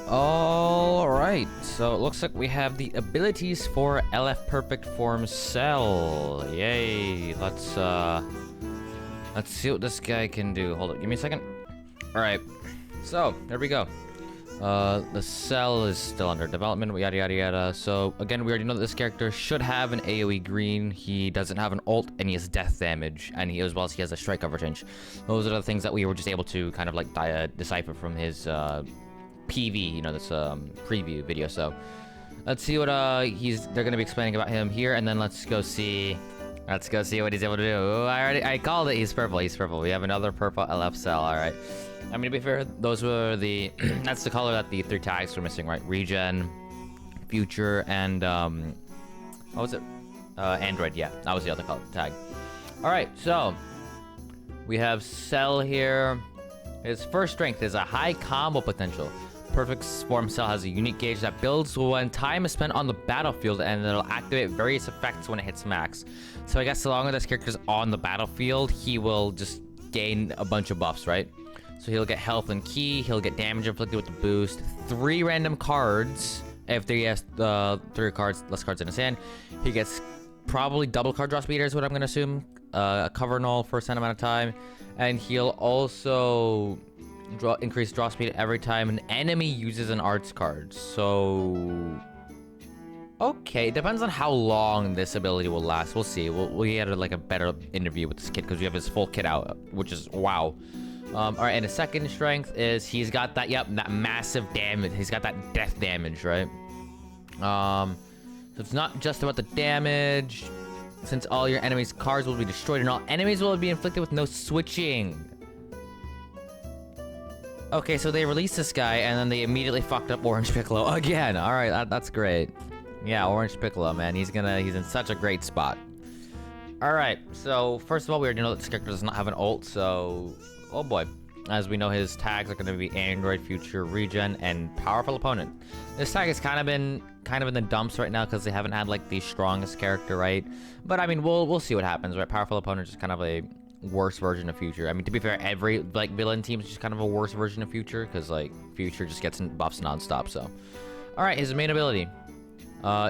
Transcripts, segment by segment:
Alright, so it looks like we have the abilities for LF Perfect Form Cell. Yay, let's see what this guy can do. Hold up, give me a second. Alright, so, there we go. The cell is still under development, yada yada yada. So, again, we already know that this character should have an AoE green. He doesn't have an ult, and he has death damage, and as well as he has a strike cover change. Those are the things that we were just able to kind of like decipher from his, PV, you know, this preview video. So let's see what they're gonna be explaining about him here, and then let's go see what he's able to do. Ooh, I called it. He's purple. We have another purple LF cell. All right. I mean, to be fair, those were the that's the color that the 3 tags were missing, right? Regen, future, and what was it? Android. Yeah, that was the other color tag. All right, so we have Cell here. His first strength is a high combo potential. Perfect Form Cell has a unique gauge that builds when time is spent on the battlefield, and it'll activate various effects when it hits max. So I guess so long as this character's on the battlefield, he will just gain a bunch of buffs, right? So he'll get health and ki, he'll get damage inflicted with the boost, 3 random cards. If he has 3 cards, less cards in his hand, he gets probably double card draw speed is what I'm gonna assume. A cover null for a set amount of time, and he'll also increase draw speed every time an enemy uses an arts card. So okay, it depends on how long this ability will last. We'll see. We had like a better interview with this kid because we have his full kit out, which is wow. All right, and his second strength is he's got that that massive damage. He's got that death damage, right? So it's not just about the damage. Since all your enemies' cards will be destroyed and all enemies will be inflicted with no switching. Okay, so they released this guy, and then they immediately fucked up Orange Piccolo again. All right, that's great. Yeah, Orange Piccolo, man. He's in such a great spot. All right, so first of all, we already know that this character does not have an ult, so oh boy. As we know, his tags are going to be Android, Future, Regen, and Powerful Opponent. This tag has kind of in the dumps right now because they haven't had like the strongest character, right? But I mean, we'll see what happens, right? Powerful Opponent is just kind of a worse version of Future. I mean, to be fair, every like villain team is just kind of a worse version of Future because like Future just gets buffs nonstop. So, all right, his main ability,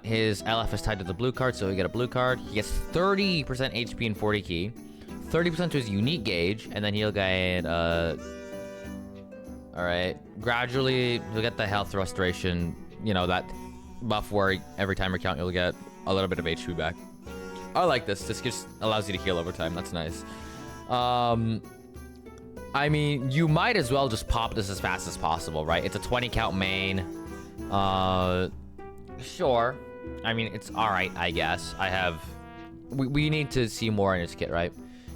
his LF is tied to the blue card, so he get a blue card. He gets 30% HP and 40 ki, 30% to his unique gauge, and then he'll get all right, gradually he'll get the health restoration. You know, that buff where every time you count you'll get a little bit of HP back. I like this. This just allows you to heal over time. That's nice. I mean, you might as well just pop this as fast as possible, right? It's a 20 count main. Sure. I mean, it's alright, I guess. We need to see more in his kit, right?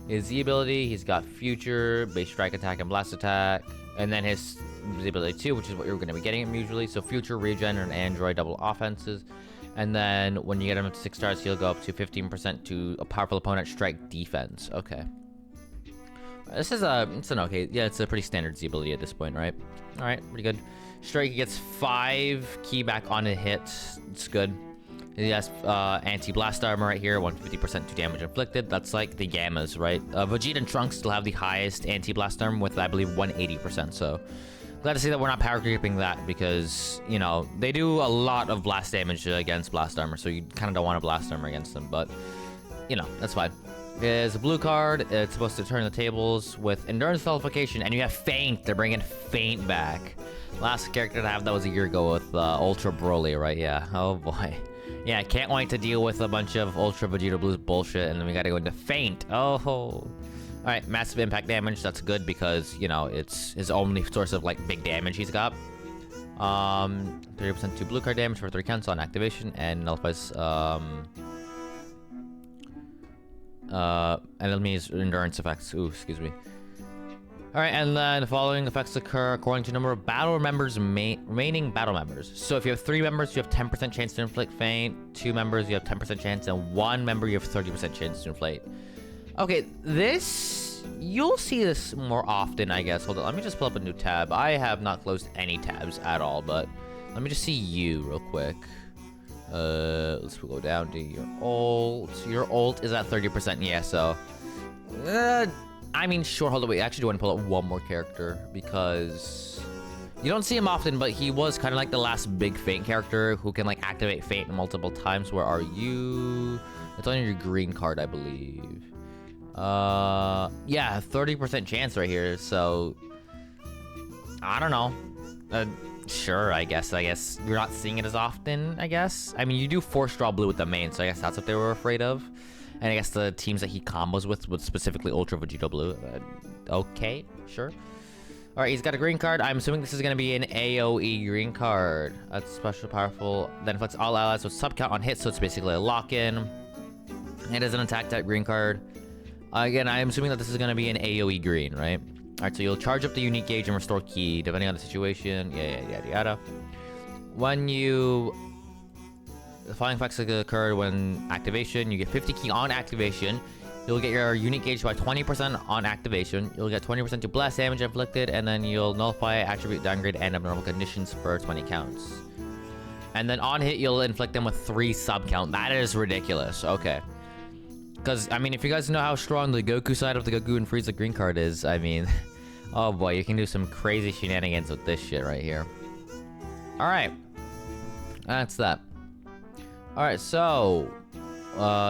His Z ability, he's got Future, base strike attack, and blast attack. And then his Z ability 2, which is what you're going to be getting him usually. So Future, Regen, and Android double offenses. And then when you get him up to 6 stars, he'll go up to 15% to a powerful opponent strike defense. Okay. It's an okay. Yeah, it's a pretty standard Z ability at this point, right? All right, pretty good. Strike, he gets 5 ki back on a hit. It's good. He has anti-blast armor right here, 150% to damage inflicted. That's like the gammas, right? Vegeta and Trunks still have the highest anti-blast armor with, I believe, 180%. So glad to see that we're not power creeping that because, you know, they do a lot of blast damage against blast armor, so you kind of don't want to blast armor against them, but, you know, that's fine. There's a blue card. It's supposed to turn the tables with endurance nullification, and you have Feint. They're bringing Feint back. Last character to have that was a year ago with Ultra Broly, right? Yeah. Oh boy. Yeah, can't wait to deal with a bunch of Ultra Vegeta Blues bullshit, and then we gotta go into Feint. Oh. Alright, massive impact damage. That's good because, you know, it's his only source of, like, big damage he's got. 30% to blue card damage for 3 counts on activation, and nullifies, enemies' endurance effects. Ooh, excuse me. Alright, and then the following effects occur according to number of battle members, remaining battle members. So if you have 3 members, you have 10% chance to inflict Feint. 2 members, you have 10% chance, and 1 member, you have 30% chance to inflict. Okay, this... You'll see this more often, I guess. Hold on, let me just pull up a new tab. I have not closed any tabs at all, but let me just see you real quick. Let's go down to your ult. Your ult is at 30%, yeah, so... I mean, sure, hold on, wait. I actually do want to pull up one more character, because... You don't see him often, but he was kind of like the last big Feint character who can like activate Feint multiple times. Where are you? It's on your green card, I believe. Yeah, 30% chance right here. So I don't know. Sure, I guess you're not seeing it as often. I guess. I mean, you do force draw blue with the main, so I guess that's what they were afraid of. And I guess the teams that he combos with would specifically Ultra Vegeta Blue. Okay, sure. All right, he's got a green card. I'm assuming this is going to be an AoE green card. That's special powerful. Then inflicts all allies with sub count on hits, so it's basically a lock-in. It is an attack type green card. Again, I'm assuming that this is going to be an AoE green, right? All right, so you'll charge up the unique gauge and restore key, depending on the situation. Yada. When you... The following effects occur when activation. You get 50 key on activation. You'll get your unique gauge by 20% on activation. You'll get 20% to blast damage inflicted, and then you'll nullify attribute downgrade and abnormal conditions for 20 counts. And then on hit, you'll inflict them with 3 sub count. That is ridiculous. Okay. Because, I mean, if you guys know how strong the Goku side of the Goku and Frieza green card is, I mean... Oh boy, you can do some crazy shenanigans with this shit right here. Alright. That's that. Alright, so...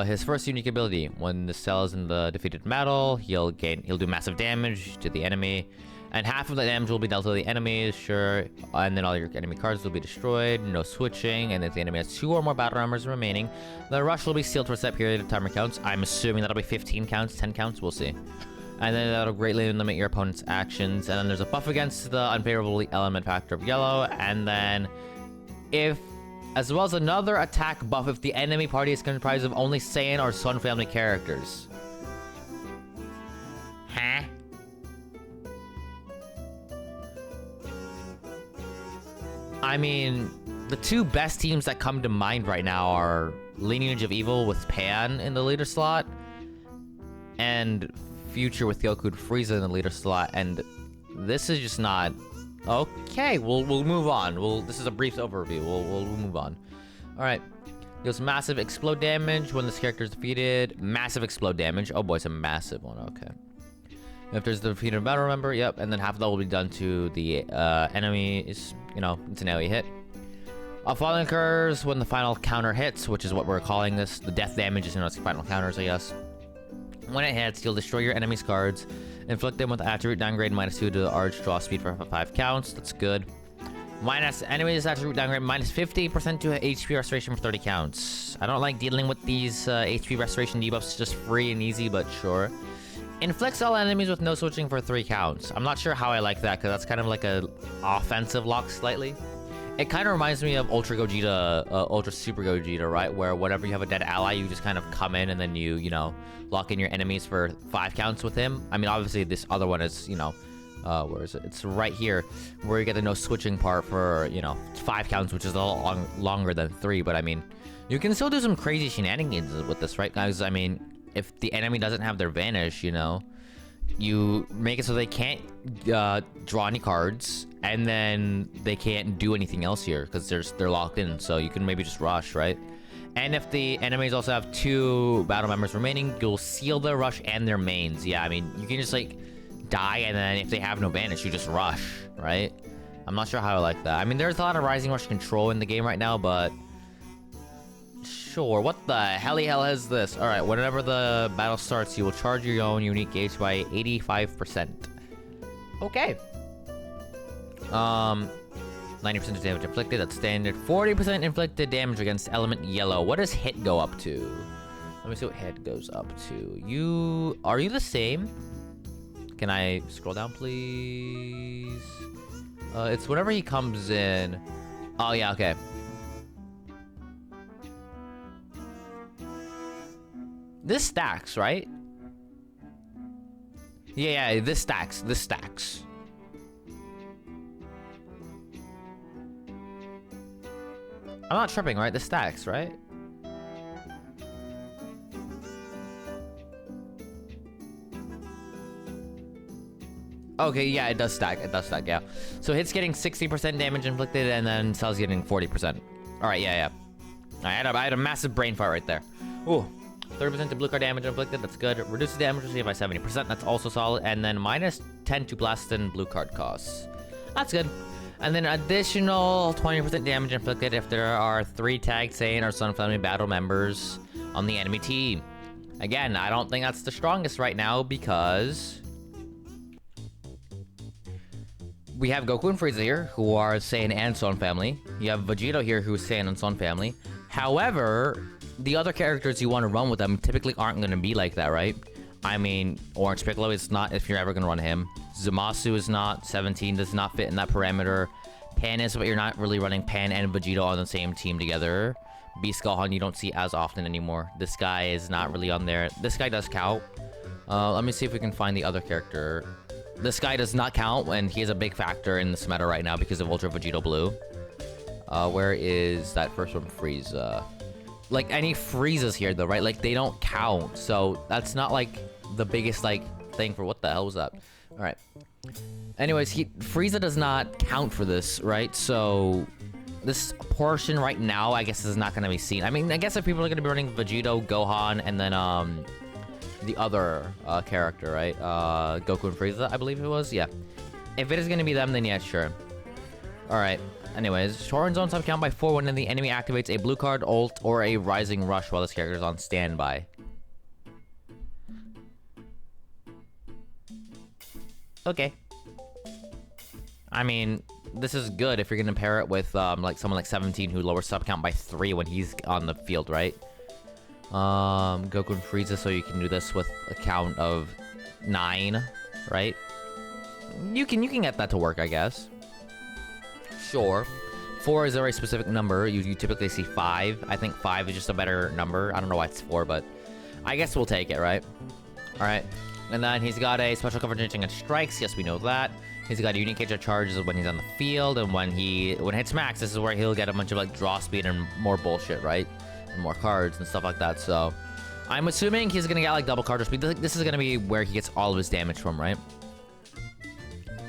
his first unique ability. When the cell is in the defeated battle, he'll do massive damage to the enemy. And half of the damage will be dealt to the enemies, sure. And then all your enemy cards will be destroyed. No switching. And if the enemy has 2 or more battle armors remaining, the rush will be sealed for a set period of timer counts. I'm assuming that'll be 15 counts, 10 counts, we'll see. And then that'll greatly limit your opponent's actions. And then there's a buff against the unfavorable element factor of yellow. And then as well as another attack buff if the enemy party is comprised of only Saiyan or Sun family characters. Huh? I mean, the 2 best teams that come to mind right now are Lineage of Evil with Pan in the leader slot, and Future with Goku and Frieza in the leader slot, and this is just not... Okay, we'll move on. This is a brief overview. We'll move on. All right. Deals massive explode damage when this character is defeated. Massive explode damage. Oh boy, it's a massive one. Okay. If there's the defeated battle, remember? Yep. And then half of that will be done to the enemies. You know, it's an AoE hit. A falling occurs when the final counter hits, which is what we're calling this. The death damage is known as final counters, I guess. When it hits, you'll destroy your enemy's cards. Inflict them with attribute downgrade -2 to the arch draw speed for 5 counts. That's good. Minus enemies attribute downgrade minus 50% to HP restoration for 30 counts. I don't like dealing with these HP restoration debuffs just free and easy, but sure. Inflicts all enemies with no switching for 3 counts. I'm not sure how I like that, because that's kind of like a offensive lock slightly. It kind of reminds me of Ultra Gogeta, Ultra Super Gogeta, right? Where whenever you have a dead ally, you just kind of come in and then you know, lock in your enemies for 5 counts with him. I mean, obviously this other one is, you know, where is it? It's right here, where you get the no switching part for, you know, 5 counts, which is a lot longer than 3. But I mean, you can still do some crazy shenanigans with this, right, guys? I mean, if the enemy doesn't have their vanish, you know, you make it so they can't draw any cards, and then they can't do anything else here because they're locked in. So you can maybe just rush, right? And if the enemies also have 2 battle members remaining, you'll seal their rush and their mains. Yeah, I mean, you can just like die, and then if they have no vanish, you just rush, right? I'm not sure how I like that. I mean, there's a lot of Rising Rush control in the game right now, but sure. What the hell is this? All right, whenever the battle starts, you will charge your own unique gauge by 85%. Okay. 90% of damage inflicted, that's standard. 40% inflicted damage against element yellow. What does hit go up to? Let me see what hit goes up to. Are you the same? Can I scroll down, please? It's whenever he comes in. Oh, yeah, okay. This stacks, right? Yeah, this stacks. This stacks. I'm not tripping, right? This stacks, right? Okay, yeah, it does stack. It does stack, yeah. So hits getting 60% damage inflicted, and then cells getting 40%. All right, yeah. I had a massive brain fart right there. Ooh. 30% to blue card damage inflicted, that's good. Reduces damage received by 70%, that's also solid. And then minus 10 to blast and blue card costs. That's good. And then additional 20% damage inflicted if there are 3 Tag Saiyan or Sun Family battle members on the enemy team. Again, I don't think that's the strongest right now because we have Goku and Frieza here, who are Saiyan and Son Family. You have Vegito here, who is Saiyan and Son Family. However, the other characters you want to run with them typically aren't going to be like that, right? I mean, Orange Piccolo is not if you're ever going to run him. Zamasu is not. 17 does not fit in that parameter. Pan is, but you're not really running Pan and Vegito on the same team together. Beast Gohan you don't see as often anymore. This guy is not really on there. This guy does count. Let me see if we can find the other character. This guy does not count, and he is a big factor in this meta right now because of Ultra Vegito Blue. Where is that first one? Frieza. Like, any Friezas here, though, right? Like, they don't count. So, that's not, like, the biggest, like, thing for what the hell was that? Alright. Anyways, Frieza does not count for this, right? So, this portion right now, I guess, is not going to be seen. I mean, I guess if people are going to be running Vegito, Gohan, and then, the other character, right? Goku and Frieza, I believe it was? Yeah. If it is going to be them, then yeah, sure. Alright. Anyways, Shorin Zone sub count by 4 when the enemy activates a blue card, ult, or a Rising Rush while this character is on standby. Okay. I mean, this is good if you're gonna pair it with like someone like 17 who lowers sub count by 3 when he's on the field, right? Goku and Frieza, so you can do this with a count of 9, right? You can get that to work, I guess. Sure. 4 is a very specific number. You typically see 5. I think 5 is just a better number. I don't know why it's 4, but I guess we'll take it, right? Alright. And then he's got a special coverage against strikes. Yes, we know that. He's got a unique gauge of charges when he's on the field, and when it hits max, this is where he'll get a bunch of like draw speed and more bullshit, right? And more cards and stuff like that. So I'm assuming he's gonna get like double card speed. This is gonna be where he gets all of his damage from, right?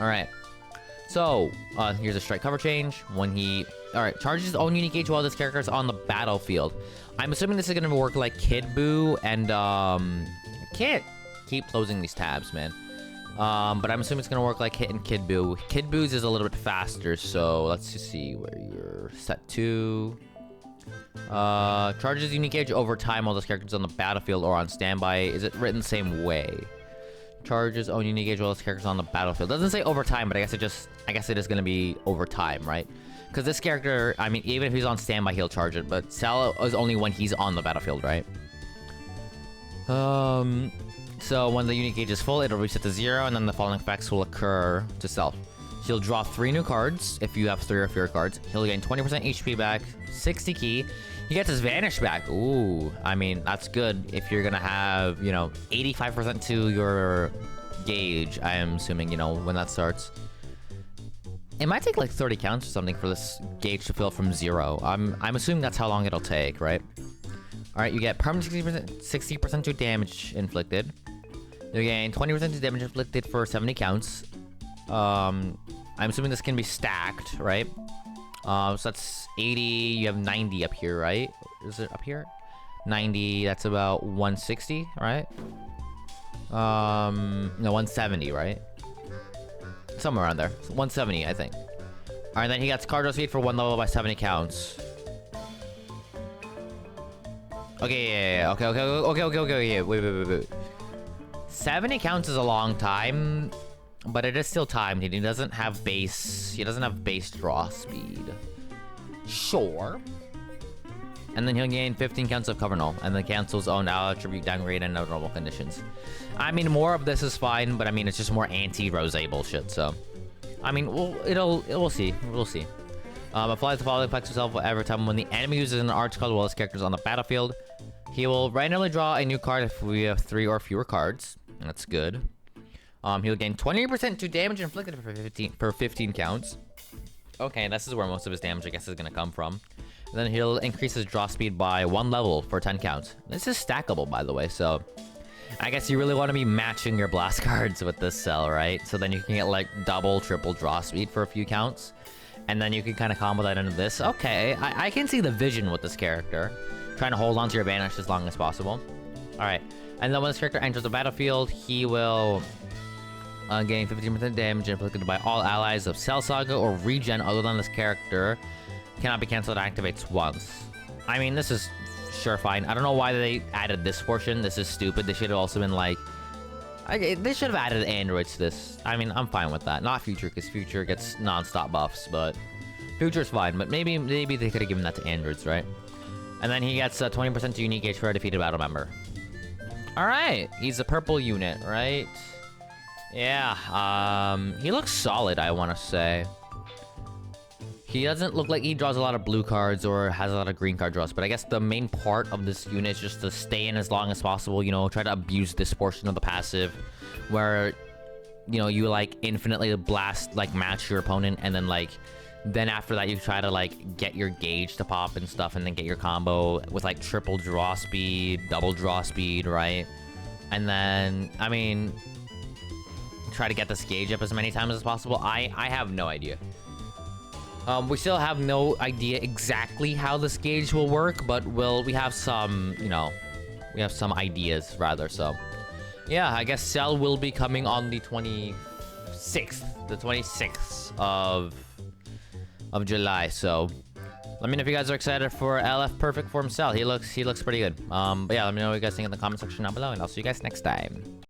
Alright. So, here's a strike cover change. When he... Alright, charges his own unique gauge while this character is on the battlefield. I'm assuming this is gonna work like Kid Buu and, I can't keep closing these tabs, man. But I'm assuming it's gonna work like Hit and Kid Buu. Kid Buu's is a little bit faster, so let's just see where you're set to. Charges unique gauge over time while this character is on the battlefield or on standby. Is it written the same way? Charges own unique gauge while this character's on the battlefield. Doesn't say over time, but I guess it is gonna be over time, right? Because this character, I mean, even if he's on standby, he'll charge it, but Cell is only when he's on the battlefield, right? So when the unique gauge is full, it'll reset to 0, and then the following effects will occur to Cell. He'll draw 3 new cards if you have 3 or fewer cards. He'll gain 20% HP back, 60 ki. He gets his Vanish back. Ooh, I mean, that's good if you're gonna have, you know, 85% to your gauge, I am assuming, you know, when that starts. It might take like 30 counts or something for this gauge to fill from 0. I'm assuming that's how long it'll take, right? Alright, you get permanent 60% to damage inflicted. You gain 20% to damage inflicted for 70 counts. I'm assuming this can be stacked, right? So that's 80, you have 90 up here, right? Is it up here? 90, that's about 160, right? No, 170, right? Somewhere around there. 170, I think. Alright, then he gets card speed for 1 level by 70 counts. Okay, yeah. Okay, wait. 70 counts is a long time, but it is still timed. He doesn't have base draw speed. Sure. And then he'll gain 15 counts of cover null, and then cancels own attribute downgrade and no normal conditions. I mean, more of this is fine, but I mean, it's just more anti-Rose bullshit, so. I mean, we'll see. We'll see. Applies the following effects himself every time when the enemy uses an arch card while his character is on the battlefield. He will randomly draw a new card if we have 3 or fewer cards. That's good. He'll gain 20% to damage inflicted for 15 counts. Okay, this is where most of his damage, I guess, is gonna come from. And then he'll increase his draw speed by 1 level for 10 counts. This is stackable, by the way, so I guess you really want to be matching your blast cards with this cell, right? So then you can get like double, triple draw speed for a few counts. And then you can kind of combo that into this. Okay, I can see the vision with this character. Trying to hold on to your advantage as long as possible. Alright, and then when this character enters the battlefield, he will Gaining 15% damage inflicted by all allies of Cell Saga or regen other than this character. Cannot be cancelled, activates once. I mean, this is sure fine. I don't know why they added this portion. This is stupid. They should have also been like... they should have added androids to this. I mean, I'm fine with that. Not Future, because Future gets non-stop buffs, but... Future's fine, but maybe they could have given that to androids, right? And then he gets 20% to unique HP for a defeated battle member. Alright, he's a purple unit, right? Yeah, he looks solid, I want to say. He doesn't look like he draws a lot of blue cards or has a lot of green card draws, but I guess the main part of this unit is just to stay in as long as possible, you know, try to abuse this portion of the passive, where, you know, you, like, infinitely blast, like, match your opponent, and then, like, then after that you try to, like, get your gauge to pop and stuff, and then get your combo with, like, triple draw speed, double draw speed, right? And then, I mean, try to get this gauge up as many times as possible. I have no idea. We still have no idea exactly how this gauge will work, but we have some, you know, we have some ideas, rather, so. Yeah, I guess Cell will be coming on the 26th. The 26th of July, so. Let me know if you guys are excited for LF Perfect Form Cell. He looks pretty good. But yeah, let me know what you guys think in the comment section down below, and I'll see you guys next time.